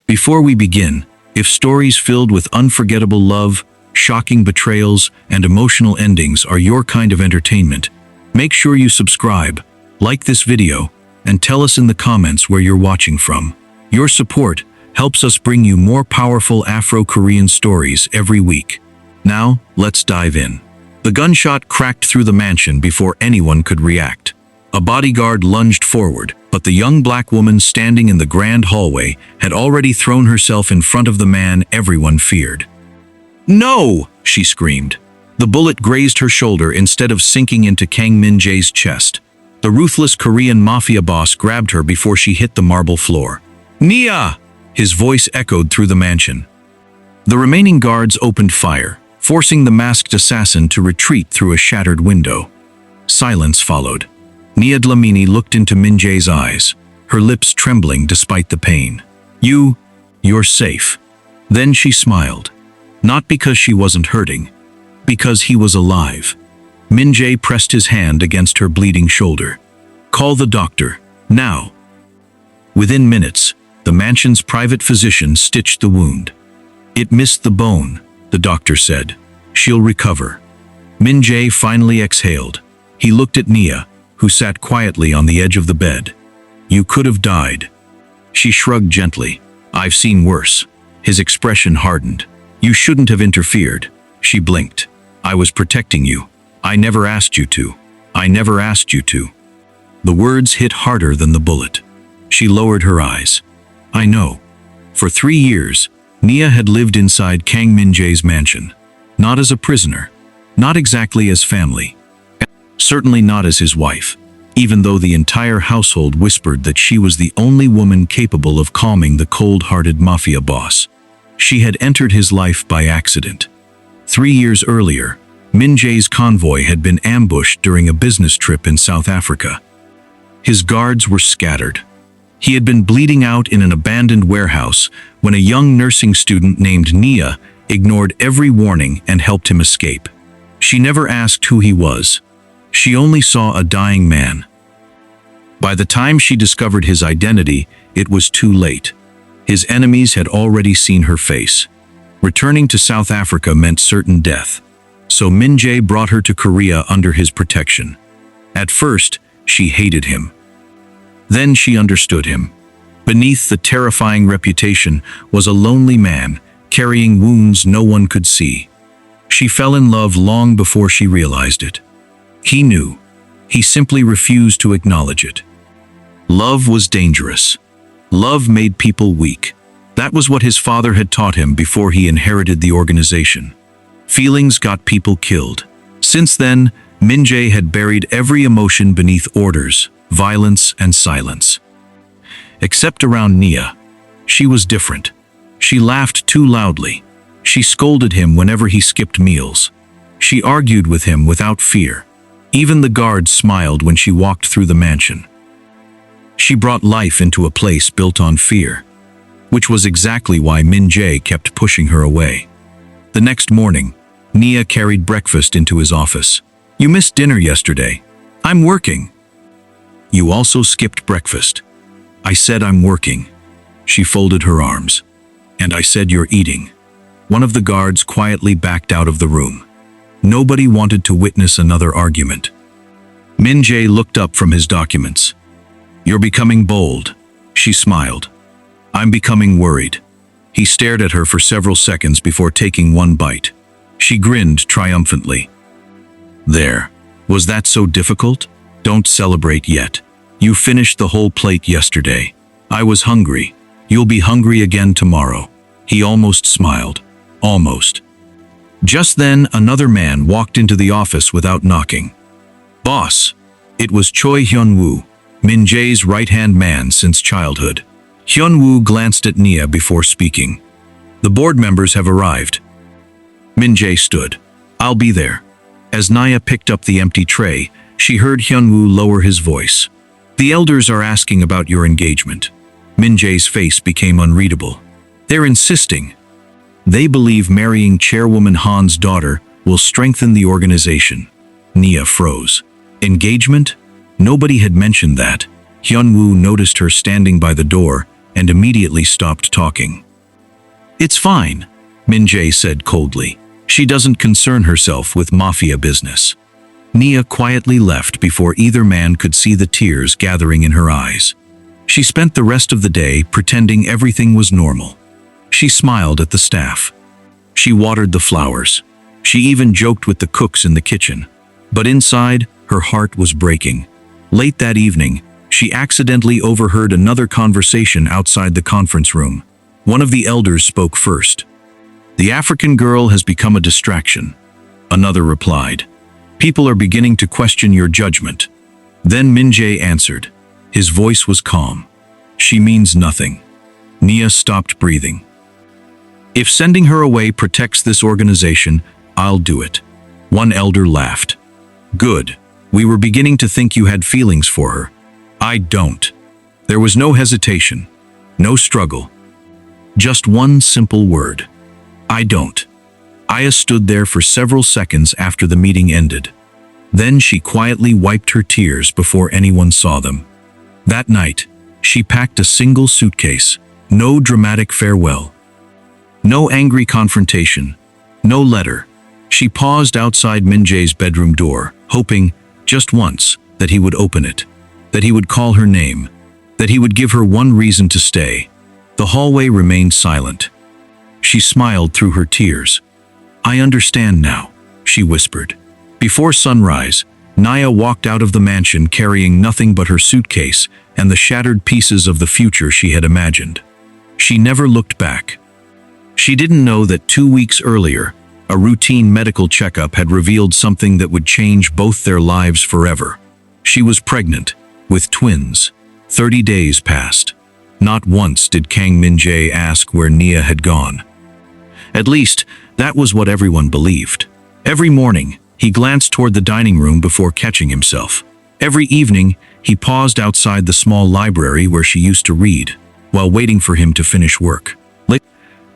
Before we begin, if stories filled with unforgettable love, shocking betrayals, and emotional endings are your kind of entertainment, make sure you subscribe, like this video, and tell us in the comments where you're watching from. Your support helps us bring you more powerful Afro-Korean stories every week. Now, let's dive in. The gunshot cracked through the mansion before anyone could react. A bodyguard lunged forward, but the young black woman standing in the grand hallway had already thrown herself in front of the man everyone feared. "No!" she screamed. The bullet grazed her shoulder instead of sinking into Kang Min-jae's chest. The ruthless Korean Mafia boss grabbed her before she hit the marble floor. "Nia!" His voice echoed through the mansion. The remaining guards opened fire, forcing the masked assassin to retreat through a shattered window. Silence followed. Nia Dlamini looked into Min-jae's eyes, her lips trembling despite the pain. You're safe." Then she smiled. Not because she wasn't hurting, because he was alive. Min-jae pressed his hand against her bleeding shoulder. "Call the doctor, now." Within minutes, the mansion's private physician stitched the wound. "It missed the bone," the doctor said. "She'll recover." Min-jae finally exhaled. He looked at Nia, who sat quietly on the edge of the bed. "You could have died." She shrugged gently. "I've seen worse." His expression hardened. "You shouldn't have interfered." She blinked. "I was protecting you. I never asked you to. I never asked you to." The words hit harder than the bullet. She lowered her eyes. "I know." For 3 years, Nia had lived inside Kang Min-jae's mansion. Not as a prisoner. Not exactly as family. Certainly not as his wife, even though the entire household whispered that she was the only woman capable of calming the cold-hearted mafia boss. She had entered his life by accident. 3 years earlier, Min-jae's convoy had been ambushed during a business trip in South Africa. His guards were scattered. He had been bleeding out in an abandoned warehouse when a young nursing student named Nia ignored every warning and helped him escape. She never asked who he was. She only saw a dying man. By the time she discovered his identity, it was too late. His enemies had already seen her face. Returning to South Africa meant certain death. So Min-jae brought her to Korea under his protection. At first, she hated him. Then she understood him. Beneath the terrifying reputation was a lonely man, carrying wounds no one could see. She fell in love long before she realized it. He knew. He simply refused to acknowledge it. Love was dangerous. Love made people weak. That was what his father had taught him before he inherited the organization. Feelings got people killed. Since then, Min-jae had buried every emotion beneath orders, violence, and silence. Except around Nia. She was different. She laughed too loudly. She scolded him whenever he skipped meals. She argued with him without fear. Even the guards smiled when she walked through the mansion. She brought life into a place built on fear, which was exactly why Min-jae kept pushing her away. The next morning, Nia carried breakfast into his office. "You missed dinner yesterday." "I'm working." "You also skipped breakfast." "I said I'm working." She folded her arms. "And I said you're eating." One of the guards quietly backed out of the room. Nobody wanted to witness another argument. Min-jae looked up from his documents. "You're becoming bold." She smiled. "I'm becoming worried." He stared at her for several seconds before taking one bite. She grinned triumphantly. "There. Was that so difficult? Don't celebrate yet. You finished the whole plate yesterday. I was hungry. You'll be hungry again tomorrow." He almost smiled. Almost. Just then, another man walked into the office without knocking. "Boss." It was Choi Hyun-woo, Min-jae's right-hand man since childhood. Hyun-woo glanced at Nia before speaking. "The board members have arrived." Min-jae stood. "I'll be there." As Nia picked up the empty tray, she heard Hyun-woo lower his voice. "The elders are asking about your engagement." Min-jae's face became unreadable. "They're insisting. They believe marrying Chairwoman Han's daughter will strengthen the organization." Nia froze. Engagement? Nobody had mentioned that. Hyun-woo noticed her standing by the door, and immediately stopped talking. "It's fine," Min-jae said coldly. "She doesn't concern herself with Mafia business." Nia quietly left before either man could see the tears gathering in her eyes. She spent the rest of the day pretending everything was normal. She smiled at the staff. She watered the flowers. She even joked with the cooks in the kitchen. But inside, her heart was breaking. Late that evening, she accidentally overheard another conversation outside the conference room. One of the elders spoke first. "The African girl has become a distraction," another replied. "People are beginning to question your judgment." Then Min-jae answered. His voice was calm. "She means nothing." Nia stopped breathing. "If sending her away protects this organization, I'll do it." One elder laughed. "Good. We were beginning to think you had feelings for her." "I don't." There was no hesitation, no struggle. Just one simple word. "I don't." Aya stood there for several seconds after the meeting ended. Then she quietly wiped her tears before anyone saw them. That night, she packed a single suitcase. No dramatic farewell. No angry confrontation. No letter. She paused outside Min-jae's bedroom door, hoping, just once, that he would open it, that he would call her name, that he would give her one reason to stay. The hallway remained silent. She smiled through her tears. "I understand now," she whispered. Before sunrise, Nia walked out of the mansion carrying nothing but her suitcase and the shattered pieces of the future she had imagined. She never looked back. She didn't know that 2 weeks earlier, a routine medical checkup had revealed something that would change both their lives forever. She was pregnant, with twins. 30 days passed. Not once did Kang Min-jae ask where Nia had gone. At least, that was what everyone believed. Every morning, he glanced toward the dining room before catching himself. Every evening, he paused outside the small library where she used to read, while waiting for him to finish work.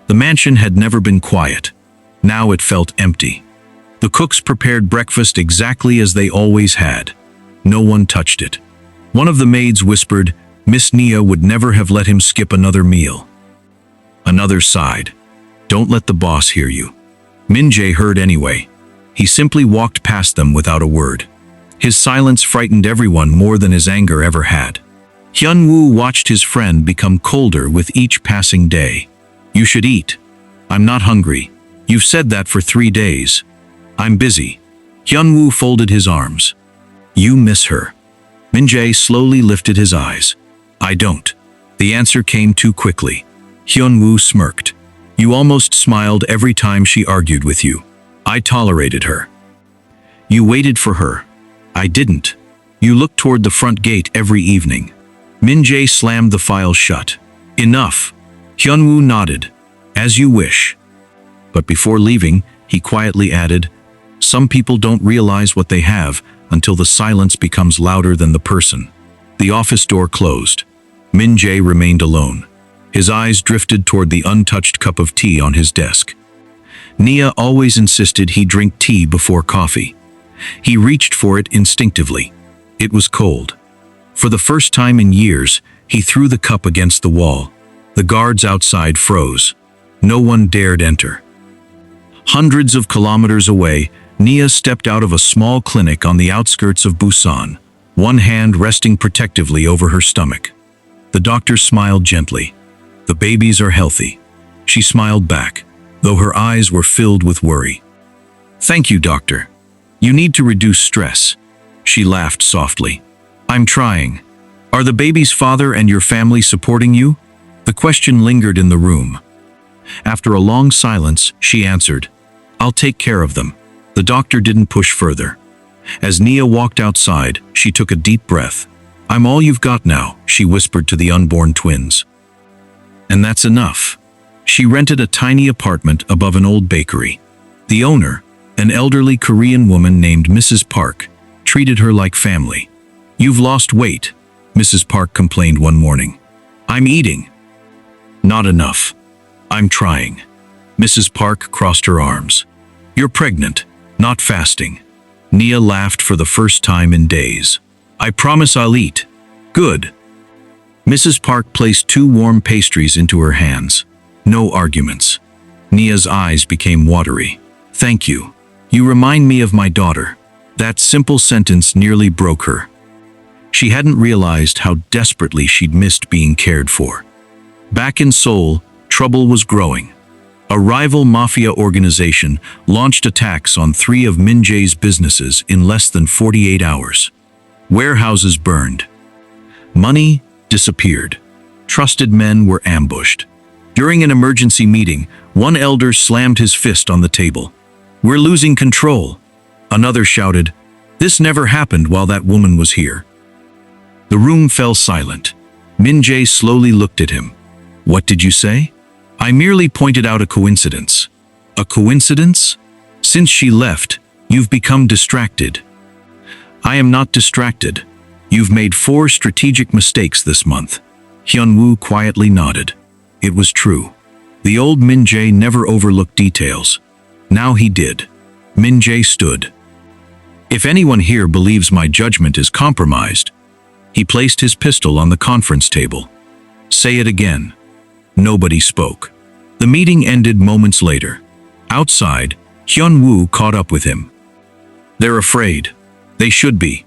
The mansion had never been quiet. Now it felt empty. The cooks prepared breakfast exactly as they always had. No one touched it. One of the maids whispered, Miss Nia would never have let him skip another meal. Another sighed. "Don't let the boss hear you." Min-jae heard anyway. He simply walked past them without a word. His silence frightened everyone more than his anger ever had. Hyun-woo watched his friend become colder with each passing day. "You should eat." "I'm not hungry." "You've said that for 3 days." "I'm busy." Hyun-woo folded his arms. "You miss her." Min-jae slowly lifted his eyes. "I don't." The answer came too quickly. Hyun-woo smirked. "You almost smiled every time she argued with you." "I tolerated her." "You waited for her." "I didn't." "You looked toward the front gate every evening." Min-jae slammed the file shut. "Enough." Hyun-woo nodded. "As you wish." But before leaving, he quietly added, "Some people don't realize what they have until the silence becomes louder than the person." The office door closed. Min-jae remained alone. His eyes drifted toward the untouched cup of tea on his desk. Nia always insisted he drink tea before coffee. He reached for it instinctively. It was cold. For the first time in years, he threw the cup against the wall. The guards outside froze. No one dared enter. Hundreds of kilometers away, Nia stepped out of a small clinic on the outskirts of Busan, one hand resting protectively over her stomach. The doctor smiled gently. "The babies are healthy." She smiled back, though her eyes were filled with worry. "Thank you, doctor. You need to reduce stress." She laughed softly. "I'm trying." "Are the baby's father and your family supporting you?" The question lingered in the room. After a long silence, she answered, "I'll take care of them." The doctor didn't push further. As Nia walked outside, she took a deep breath. "I'm all you've got now," she whispered to the unborn twins. And that's enough. She rented a tiny apartment above an old bakery. The owner, an elderly Korean woman named Mrs. Park, treated her like family. "You've lost weight," Mrs. Park complained one morning. "I'm eating." "Not enough." "I'm trying." Mrs. Park crossed her arms. "You're pregnant, not fasting." Nia laughed for the first time in days. "I promise I'll eat." "Good." Mrs. Park placed 2 warm pastries into her hands. No arguments. Nia's eyes became watery. "Thank you. You remind me of my daughter." That simple sentence nearly broke her. She hadn't realized how desperately she'd missed being cared for. Back in Seoul, trouble was growing. A rival mafia organization launched attacks on 3 of Min-jae's businesses in less than 48 hours. Warehouses burned. Money disappeared. Trusted men were ambushed. During an emergency meeting, one elder slammed his fist on the table. "We're losing control." Another shouted, "This never happened while that woman was here." The room fell silent. Min-jae slowly looked at him. "What did you say?" "I merely pointed out a coincidence." "A coincidence? Since she left, you've become distracted." "I am not distracted. You've made 4 strategic mistakes this month." Hyun-woo quietly nodded. It was true. The old Min-jae never overlooked details. Now he did. Min-jae stood. "If anyone here believes my judgment is compromised..." He placed his pistol on the conference table. "Say it again." Nobody spoke. The meeting ended moments later. Outside, Hyun-woo caught up with him. "They're afraid. They should be.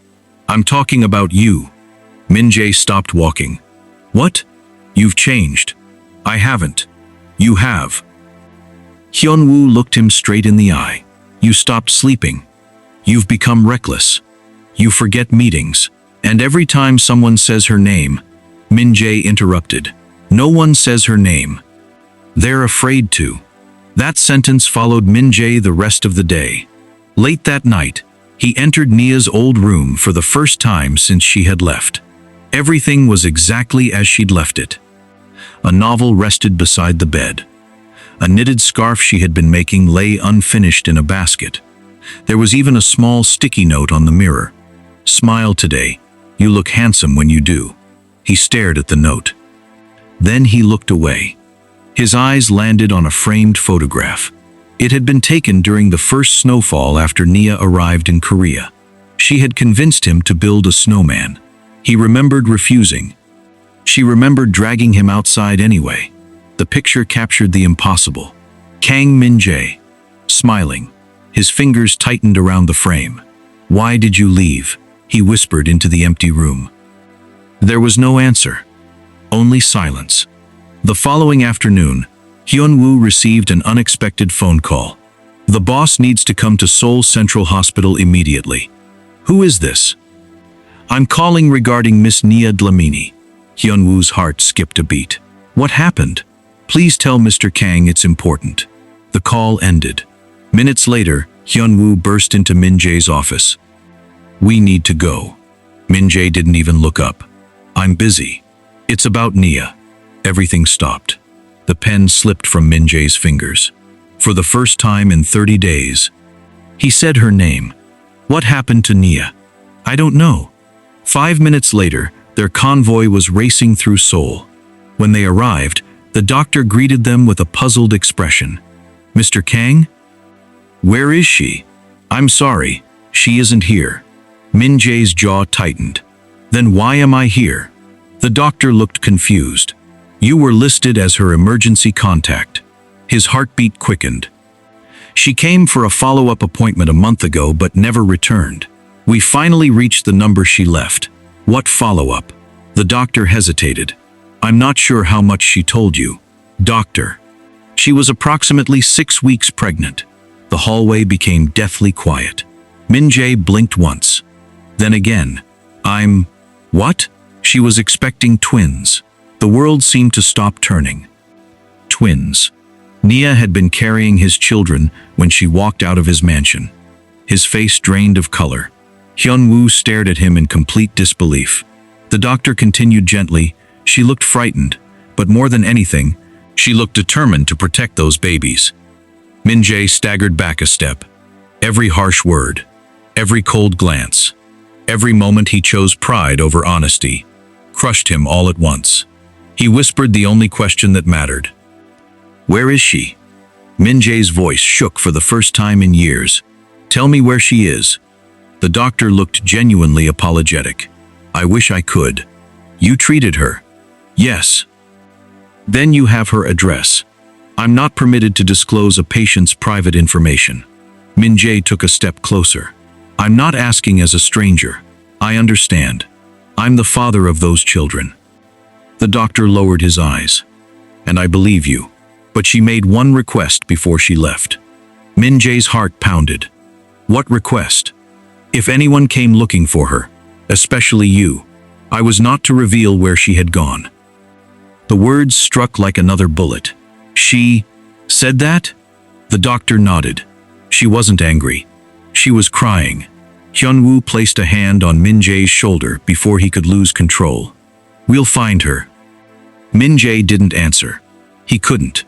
I'm talking about you." Min-jae stopped walking. "What? You've changed." "I haven't. You have." Hyun-woo looked him straight in the eye. "You stopped sleeping. You've become reckless. You forget meetings. And every time someone says her name..." Min-jae interrupted. "No one says her name. They're afraid to." That sentence followed Min-jae the rest of the day. Late that night, he entered Nia's old room for the first time since she had left. Everything was exactly as she'd left it. A novel rested beside the bed. A knitted scarf she had been making lay unfinished in a basket. There was even a small sticky note on the mirror. "Smile today. You look handsome when you do." He stared at the note. Then he looked away. His eyes landed on a framed photograph. It had been taken during the first snowfall after Nia arrived in Korea. She had convinced him to build a snowman. He remembered refusing. She remembered dragging him outside anyway. The picture captured the impossible. Kang Min-jae, smiling. His fingers tightened around the frame. "Why did you leave?" he whispered into the empty room. There was no answer. Only silence. The following afternoon, Hyun-woo received an unexpected phone call. "The boss needs to come to Seoul Central Hospital immediately." "Who is this?" "I'm calling regarding Miss Nia Dlamini." Hyun-woo's heart skipped a beat. "What happened? Please tell Mr. Kang it's important." The call ended. Minutes later, Hyun-woo burst into Min-jae's office. "We need to go." Min-jae didn't even look up. "I'm busy." "It's about Nia." Everything stopped. The pen slipped from Min-jae's fingers. For the first time in 30 days, he said her name. "What happened to Nia?" "I don't know." 5 minutes later, their convoy was racing through Seoul. When they arrived, the doctor greeted them with a puzzled expression. "Mr. Kang? Where is she?" "I'm sorry, she isn't here." Min-jae's jaw tightened. "Then why am I here?" The doctor looked confused. "You were listed as her emergency contact." His heartbeat quickened. "She came for a follow-up appointment a month ago but never returned. We finally reached the number she left." "What follow-up?" The doctor hesitated. "I'm not sure how much she told you." "Doctor." She was approximately 6 weeks pregnant. The hallway became deathly quiet. Min-jae blinked once. Then again. What?" She was expecting twins. The world seemed to stop turning. Twins. Nia had been carrying his children when she walked out of his mansion. His face drained of color. Hyun-woo stared at him in complete disbelief. The doctor continued gently. "She looked frightened, but more than anything, she looked determined to protect those babies." Min-jae staggered back a step. Every harsh word, every cold glance, every moment he chose pride over honesty, crushed him all at once. He whispered the only question that mattered. "Where is she?" Min-jae's voice shook for the first time in years. "Tell me where she is." The doctor looked genuinely apologetic. "I wish I could." "You treated her." Yes. Then you have her address. I'm not permitted to disclose a patient's private information. Min-jae took a step closer. I'm not asking as a stranger. I understand. I'm the father of those children. The doctor lowered his eyes. And I believe you. But she made one request before she left. Min-jae's heart pounded. What request? If anyone came looking for her, especially you, I was not to reveal where she had gone. The words struck like another bullet. She said that? The doctor nodded. She wasn't angry. She was crying. Hyun-woo placed a hand on Min-jae's shoulder before he could lose control. We'll find her. Min-jae didn't answer. He couldn't.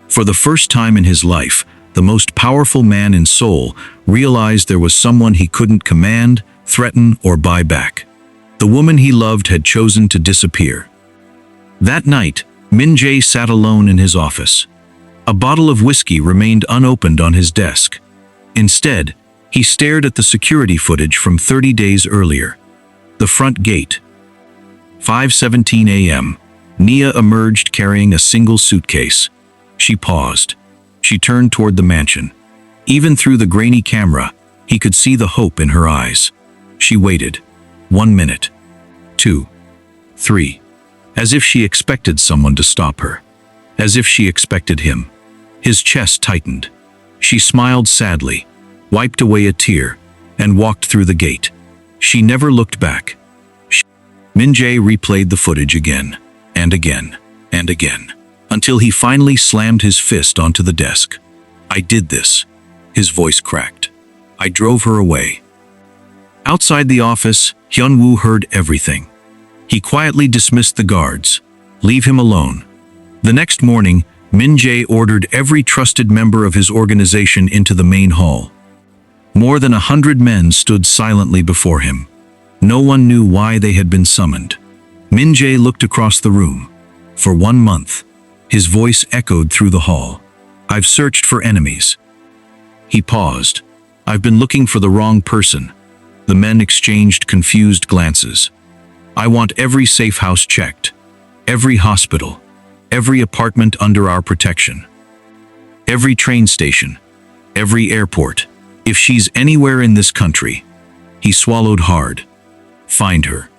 For the first time in his life, the most powerful man in Seoul realized there was someone he couldn't command, threaten, or buy back. The woman he loved had chosen to disappear. That night, Min-jae sat alone in his office. A bottle of whiskey remained unopened on his desk. Instead, he stared at the security footage from 30 days earlier. The front gate. 5:17 a.m. Nia emerged carrying a single suitcase. She paused. She turned toward the mansion. Even through the grainy camera, he could see the hope in her eyes. She waited. 1 minute. 2. 3. As if she expected someone to stop her. As if she expected him. His chest tightened. She smiled sadly, wiped away a tear, and walked through the gate. She never looked back. Min-jae replayed the footage again, and again, and again, until he finally slammed his fist onto the desk. I did this. His voice cracked. I drove her away. Outside the office, Hyun-woo heard everything. He quietly dismissed the guards. Leave him alone. The next morning, Min-jae ordered every trusted member of his organization into the main hall. More than 100 men stood silently before him. No one knew why they had been summoned. Min-jae looked across the room. For 1 month, his voice echoed through the hall. I've searched for enemies. He paused. I've been looking for the wrong person. The men exchanged confused glances. I want every safe house checked. Every hospital. Every apartment under our protection. Every train station. Every airport. If she's anywhere in this country. He swallowed hard. Find her.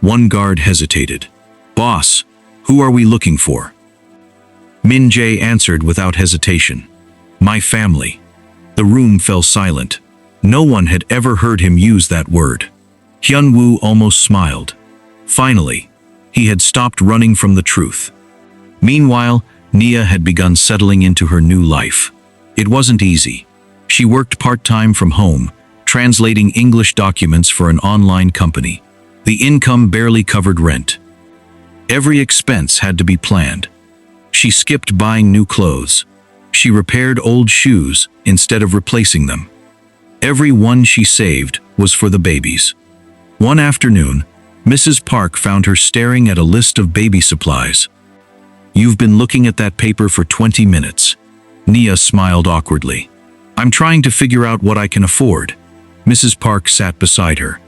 One guard hesitated. Boss, who are we looking for? Min-jae answered without hesitation. My family. The room fell silent. No one had ever heard him use that word. Hyun-woo almost smiled. Finally, he had stopped running from the truth. Meanwhile, Nia had begun settling into her new life. It wasn't easy. She worked part-time from home, translating English documents for an online company. The income barely covered rent. Every expense had to be planned. She skipped buying new clothes. She repaired old shoes instead of replacing them. Every one she saved was for the babies. One afternoon, Mrs. Park found her staring at a list of baby supplies. You've been looking at that paper for 20 minutes. Nia smiled awkwardly. I'm trying to figure out what I can afford. Mrs. Park sat beside her.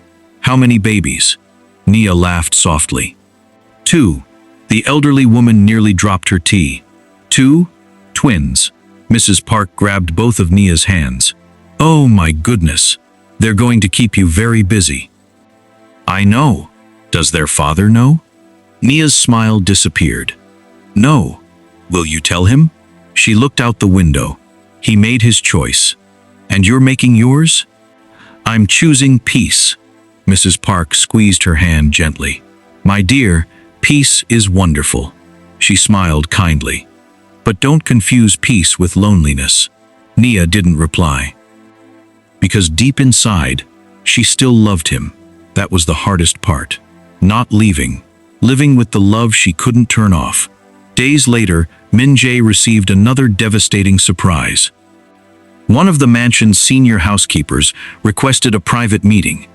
How many babies? Nia laughed softly. 2. The elderly woman nearly dropped her tea. 2? Twins. Mrs. Park grabbed both of Nia's hands. Oh my goodness. They're going to keep you very busy. I know. Does their father know? Nia's smile disappeared. No. Will you tell him? She looked out the window. He made his choice. And you're making yours? I'm choosing peace. Mrs. Park squeezed her hand gently. My dear, peace is wonderful. She smiled kindly. But don't confuse peace with loneliness. Nia didn't reply. Because deep inside, she still loved him. That was the hardest part. Not leaving. Living with the love she couldn't turn off. Days later, Min-jae received another devastating surprise. One of the mansion's senior housekeepers requested a private meeting.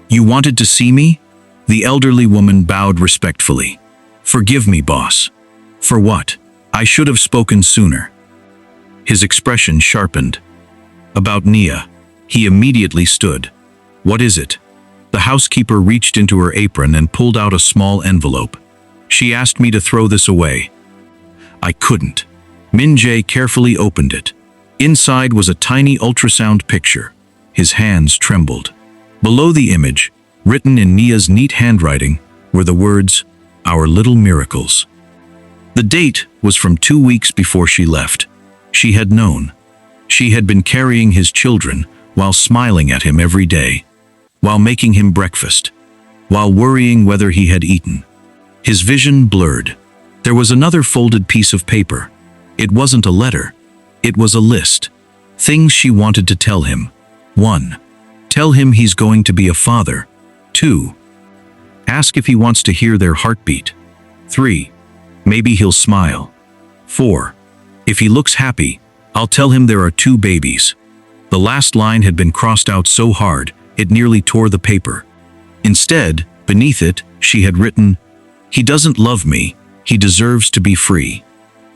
You wanted to see me? The elderly woman bowed respectfully. Forgive me, boss. For what? I should have spoken sooner. His expression sharpened. About Nia. He immediately stood. What is it? The housekeeper reached into her apron and pulled out a small envelope. She asked me to throw this away. I couldn't. Min-jae carefully opened it. Inside was a tiny ultrasound picture. His hands trembled. Below the image, written in Nia's neat handwriting, were the words, "Our little miracles." The date was from 2 weeks before she left. She had known. She had been carrying his children while smiling at him every day, while making him breakfast, while worrying whether he had eaten. His vision blurred. There was another folded piece of paper. It wasn't a letter. It was a list. Things she wanted to tell him. 1. Tell him he's going to be a father. 2. Ask if he wants to hear their heartbeat. 3. Maybe he'll smile. 4. If he looks happy, I'll tell him there are 2 babies. The last line had been crossed out so hard, it nearly tore the paper. Instead, beneath it, she had written, "He doesn't love me. He deserves to be free."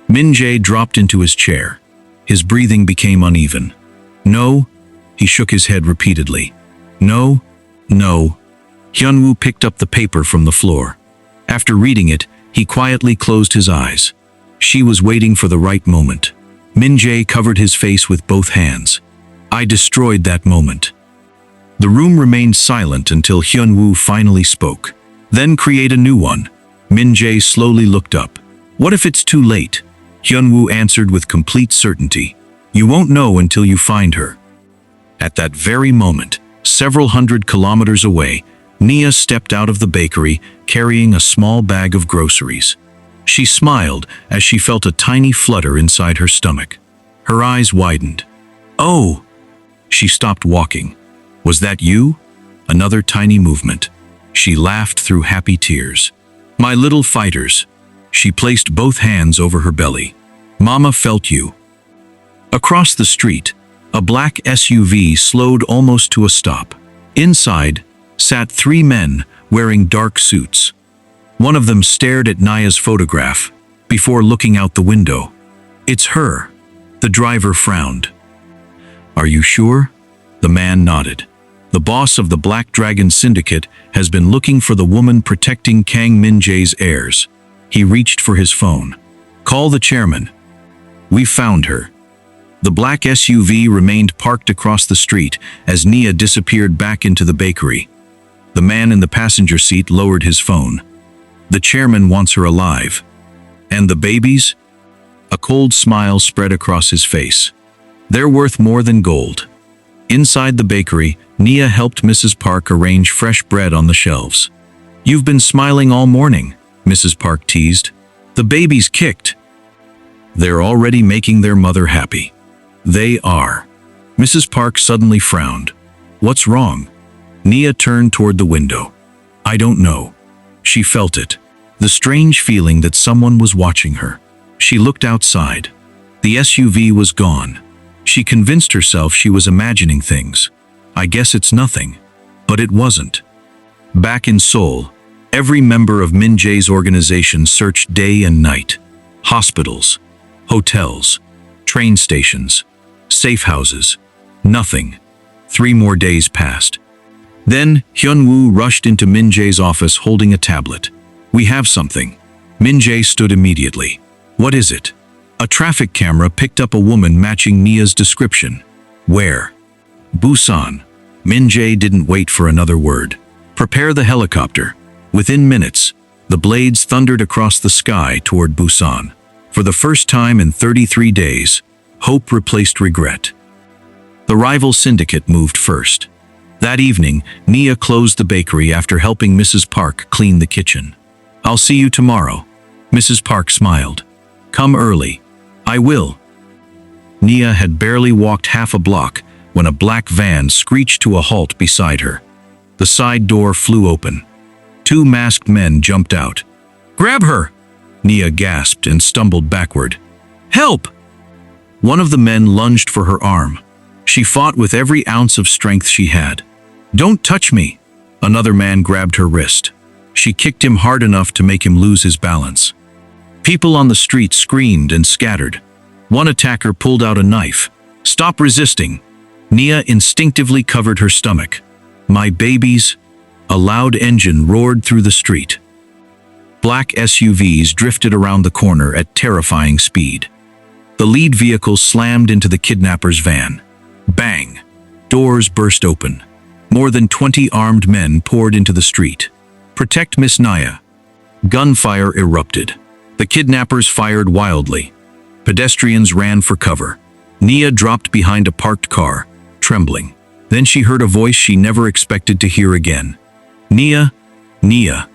Min-jae dropped into his chair. His breathing became uneven. "No," he shook his head repeatedly. "No, no." Hyunwoo picked up the paper from the floor. After reading it, he quietly closed his eyes. She was waiting for the right moment. Min-jae covered his face with both hands. "I destroyed that moment." The room remained silent until Hyunwoo finally spoke. "Then create a new one." Min-jae slowly looked up. "What if it's too late?" Hyunwoo answered with complete certainty. "You won't know until you find her." At that very moment, several hundred kilometers away, Nia stepped out of the bakery carrying a small bag of groceries. She smiled as she felt a tiny flutter inside her stomach. Her eyes widened. "Oh!" She stopped walking. "Was that you?" Another tiny movement. She laughed through happy tears. "My little fighters." She placed both hands over her belly. "Mama felt you." Across the street, a black SUV slowed almost to a stop. Inside sat 3 men wearing dark suits. One of them stared at Nia's photograph before looking out the window. "It's her." The driver frowned. "Are you sure?" The man nodded. "The boss of the Black Dragon Syndicate has been looking for the woman protecting Kang Min-jae's heirs." He reached for his phone. "Call the chairman." "We found her." The black SUV remained parked across the street as Nia disappeared back into the bakery. The man in the passenger seat lowered his phone. "The chairman wants her alive." "And the babies?" A cold smile spread across his face. "They're worth more than gold." Inside the bakery, Nia helped Mrs. Park arrange fresh bread on the shelves. "You've been smiling all morning," Mrs. Park teased. "The babies kicked." "They're already making their mother happy." "They are." Mrs. Park suddenly frowned. "What's wrong?" Nia turned toward the window. "I don't know." She felt it, the strange feeling that someone was watching her. She looked outside. The SUV was gone. She convinced herself she was imagining things. I guess it's nothing. But it wasn't. Back in Seoul, every member of Min-jae's organization searched day and night. Hospitals, hotels, train stations, safe houses. Nothing. 3 more days passed. Then Hyunwoo rushed into Min-jae's office holding a tablet. "We have something." Min-jae stood immediately. "What is it?" A traffic camera picked up a woman matching Nia's description. "Where?" "Busan." Min-jae didn't wait for another word. "Prepare the helicopter." Within minutes, the blades thundered across the sky toward Busan. For the first time in 33 days, hope replaced regret. The rival syndicate moved first. That evening, Nia closed the bakery after helping Mrs. Park clean the kitchen. "I'll see you tomorrow." Mrs. Park smiled. "Come early." "I will." Nia had barely walked half a block when a black van screeched to a halt beside her. The side door flew open. 2 masked men jumped out. "Grab her!" Nia gasped and stumbled backward. "Help!" One of the men lunged for her arm. She fought with every ounce of strength she had. "Don't touch me!" Another man grabbed her wrist. She kicked him hard enough to make him lose his balance. People on the street screamed and scattered. One attacker pulled out a knife. "Stop resisting!" Nia instinctively covered her stomach. "My babies!" A loud engine roared through the street. Black SUVs drifted around the corner at terrifying speed. The lead vehicle slammed into the kidnapper's van. Bang! Doors burst open. More than 20 armed men poured into the street. "Protect Miss Nia." Gunfire erupted. The kidnappers fired wildly. Pedestrians ran for cover. Nia dropped behind a parked car, trembling. Then she heard a voice she never expected to hear again. "Nia, Nia."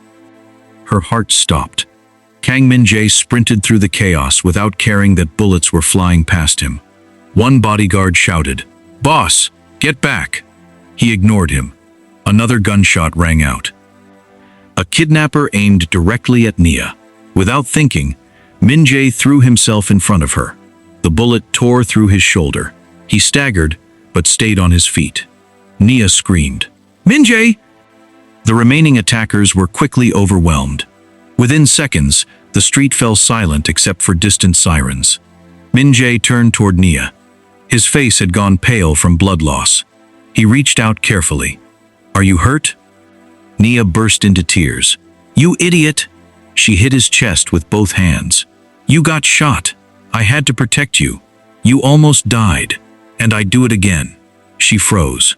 Her heart stopped. Kang Min-jae sprinted through the chaos without caring that bullets were flying past him. One bodyguard shouted, "Boss, get back!" He ignored him. Another gunshot rang out. A kidnapper aimed directly at Nia. Without thinking, Min-jae threw himself in front of her. The bullet tore through his shoulder. He staggered, but stayed on his feet. Nia screamed, "Min-jae!" The remaining attackers were quickly overwhelmed. Within seconds, the street fell silent except for distant sirens. Min-jae turned toward Nia. His face had gone pale from blood loss. He reached out carefully. "Are you hurt?" Nia burst into tears. "You idiot!" She hit his chest with both hands. "You got shot. I had to protect you. You almost died. And I'd do it again." She froze.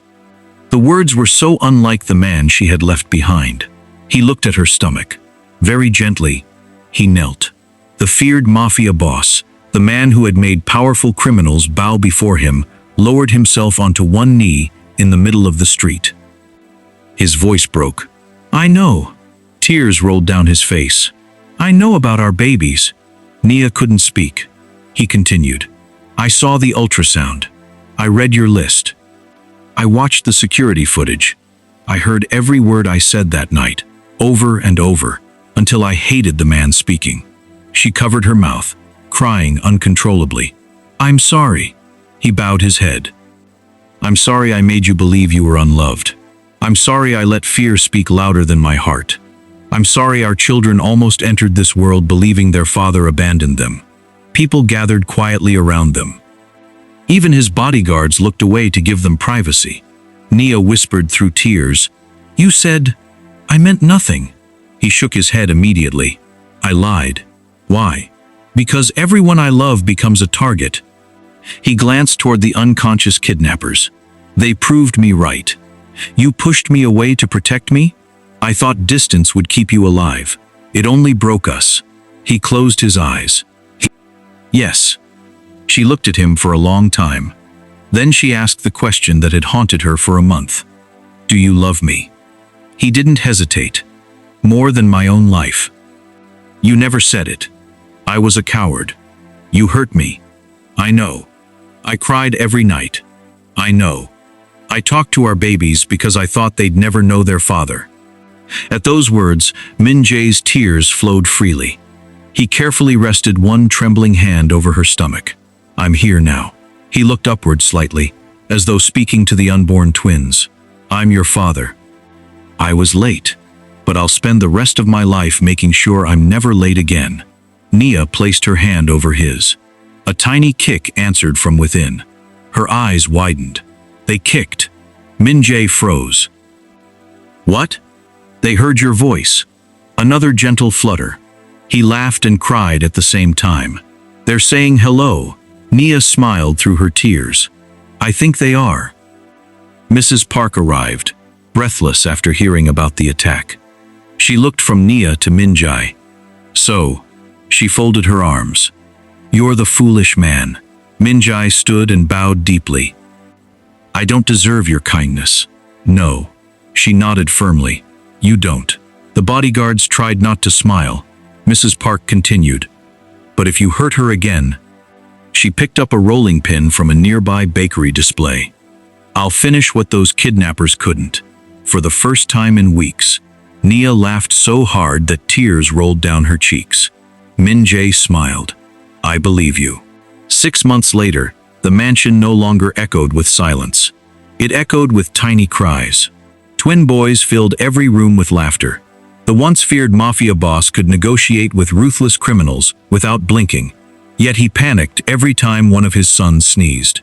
The words were so unlike the man she had left behind. He looked at her stomach. Very gently, he knelt. The feared Mafia boss, the man who had made powerful criminals bow before him, lowered himself onto one knee in the middle of the street. His voice broke. "I know." Tears rolled down his face. "I know about our babies." Nia couldn't speak. He continued, "I saw the ultrasound. I read your list. I watched the security footage. I heard every word I said that night, over and over, until I hated the man speaking." She covered her mouth, crying uncontrollably. "I'm sorry." He bowed his head. "I'm sorry I made you believe you were unloved. I'm sorry I let fear speak louder than my heart. I'm sorry our children almost entered this world believing their father abandoned them." People gathered quietly around them. Even his bodyguards looked away to give them privacy. Nia whispered through tears, "You said, I meant nothing." He shook his head immediately. "I lied." "Why?" "Because everyone I love becomes a target." He glanced toward the unconscious kidnappers. "They proved me right. You pushed me away to protect me? I thought distance would keep you alive. It only broke us." He closed his eyes. "Yes." She looked at him for a long time. Then she asked the question that had haunted her for a month. "Do you love me?" He didn't hesitate. "More than my own life." "You never said it." "I was a coward. You hurt me." "I know. I cried every night." "I know. I talked to our babies because I thought they'd never know their father." At those words, Min-jae's tears flowed freely. He carefully rested one trembling hand over her stomach. "I'm here now." He looked upward slightly, as though speaking to the unborn twins. "I'm your father. I was late, but I'll spend the rest of my life making sure I'm never late again." Nia placed her hand over his. A tiny kick answered from within. Her eyes widened. They kicked. Min-jae froze. "What?" "They heard your voice." Another gentle flutter. He laughed and cried at the same time. "They're saying hello." Nia smiled through her tears. "I think they are." Mrs. Park arrived, breathless after hearing about the attack. She looked from Nia to Min-jae. "So," she folded her arms. "You're the foolish man." Min-jae stood and bowed deeply. "I don't deserve your kindness." "No." She nodded firmly. "You don't." The bodyguards tried not to smile. Mrs. Park continued, "But if you hurt her again..." She picked up a rolling pin from a nearby bakery display. "I'll finish what those kidnappers couldn't." For the first time in weeks, Nia laughed so hard that tears rolled down her cheeks. Min-jae smiled. "I believe you." 6 months later, the mansion no longer echoed with silence. It echoed with tiny cries. Twin boys filled every room with laughter. The once feared Mafia boss could negotiate with ruthless criminals without blinking. Yet he panicked every time one of his sons sneezed.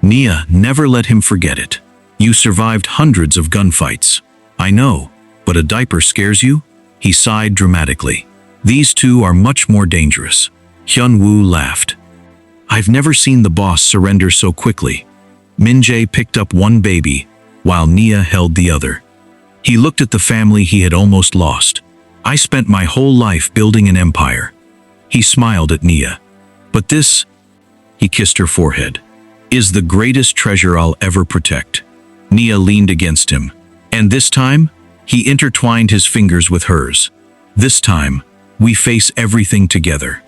Nia never let him forget it. "You survived hundreds of gunfights." "I know, but a diaper scares you?" He sighed dramatically. These two are much more dangerous. Hyun-woo laughed. I've never seen the boss surrender so quickly. Min-jae picked up one baby, while Nia held the other. He looked at the family he had almost lost. I spent my whole life building an empire. He smiled at Nia. But this, he kissed her forehead, is the greatest treasure I'll ever protect. Nia leaned against him. And this time, he intertwined his fingers with hers. This time, we face everything together.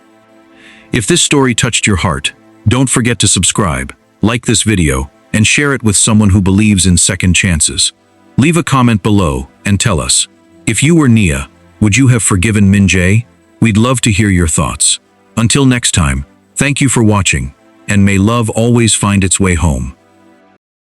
If this story touched your heart, don't forget to subscribe, like this video, and share it with someone who believes in second chances. Leave a comment below and tell us, if you were Nia, would you have forgiven Min-jae? We'd love to hear your thoughts. Until next time, thank you for watching, and may love always find its way home.